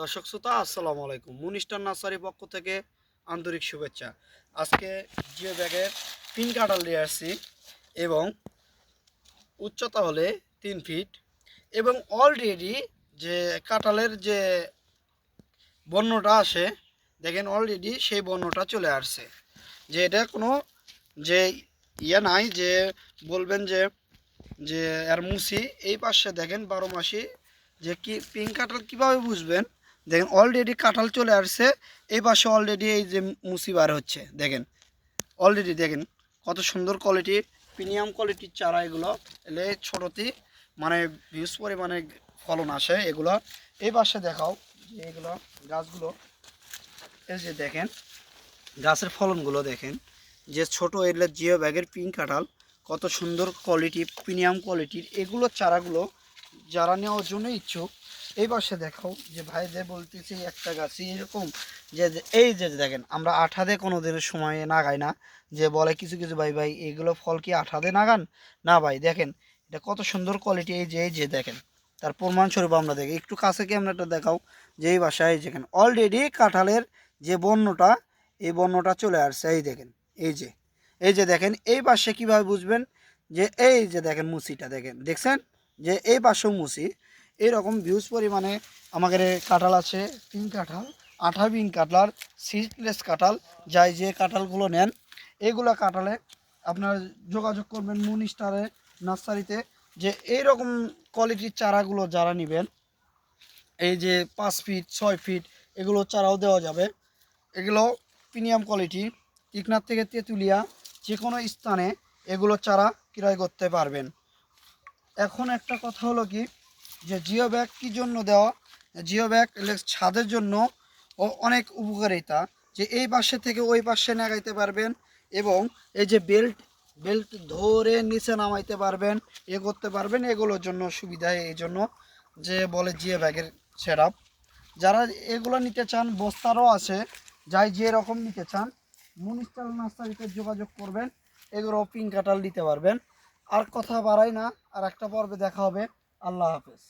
দর্শক শ্রোতা আসসালামু আলাইকুম। মুনিস্টার নার্সারি পক্ষ থেকে আন্তরিক শুভেচ্ছা। আজকে জিও ব্যাগের পিন কাঁঠাল নিয়ে আসছি এবং উচ্চতা হলে 3 ফিট এবং অলরেডি যে কাঁঠালের যে বর্ণটা আসে দেখেন অলরেডি সেই বর্ণটা চলে আসছে। যে এটা কোনো যে নাই যে বলবেন যে যে আর মুসি এই পাশে দেখেন 12 মাসি যে কি পিঙ্ক কাঁঠাল কীভাবে বুঝবেন দেখেন অলরেডি কাঁঠাল চলে আসছে। এই পাশে অলরেডি এই যে মুসি বার হচ্ছে দেখেন অলরেডি দেখেন কত সুন্দর কোয়ালিটির প্রিমিয়াম কোয়ালিটির চারা এগুলো এলে ছোটোতে মানে হিউজ পরিমাণে ফলন আসে এগুলো। এই পাশে দেখাও যে এগুলো গাছগুলো এই যে দেখেন গাছের ফলনগুলো দেখেন যে ছোট এলে জিও ব্যাগের পিঙ্ক কাঁঠাল কত সুন্দর কোয়ালিটি প্রিমিয়াম কোয়ালিটির এগুলো চারাগুলো যারা নেওয়ার জন্য ইচ্ছুক এই পাশে দেখাও যে ভাই যে বলতেছি একটা গাছই এরকম যে এই যে দেখেন আমরা আঠাদে কোনো দিনের সময় নাগাই না যে বলে কিছু কিছু ভাই ভাই এগুলো ফল কি আঠাদে নাগান না ভাই দেখেন এটা কত সুন্দর কোয়ালিটি এই যে দেখেন তার প্রমাণস্বরূপ আমরা দেখি একটু কাছে কি আমরা একটা দেখাও যে এই বাসায় দেখেন অলরেডি কাঁঠালের যে বর্ণটা এই বর্ণটা চলে আসছে এই দেখেন এই যে দেখেন এই পাশে কীভাবে বুঝবেন যে এই যে দেখেন মুসিটা দেখেন দেখছেন যে এই পাশেও মুসি এইরকম ভিউজ পরিমাণে আমাদের কাঁঠাল আছে। পিং কাঁঠাল আঠা পিং কাঁঠাল সিডলেস কাঁঠাল যাই যে কাঁঠালগুলো নেন এগুলো কাঁঠালে আপনারা যোগাযোগ করবেন মুন স্টারে নার্সারিতে যে এইরকম কোয়ালিটির চারাগুলো যারা নেবেন এই যে 5 ফিট 6 ফিট এগুলো চারাও দেওয়া যাবে। এগুলো প্রিমিয়াম কোয়ালিটি টিকনার থেকে তেঁতুলিয়া যে কোনো স্থানে এগুলো চারা ক্রয় করতে পারবেন। এখন একটা কথা হলো কি যে জিও ব্যাগ কী জন্য দেওয়া জিও ব্যাগ ছাদের জন্য ও অনেক উপকারিতা যে এই পাশে থেকে ওই পাশে লাগাইতে পারবেন এবং এই যে বেল্ট ধরে নিচে নামাইতে পারবেন করতে পারবেন এগুলোর জন্য সুবিধা এই জন্য যে বলে জিও ব্যাগের সেটআপ। যারা এগুলো নিতে চান বস্তারও আছে যাই যে রকম নিতে চান মুনিস্টার নার্সারিতে যোগাযোগ করবেন এগুলো পিঙ্ক কাঁঠাল নিতে পারবেন। আর কথা বাড়াই না আর একটা পর্বে দেখা হবে। আল্লাহ হাফেজ।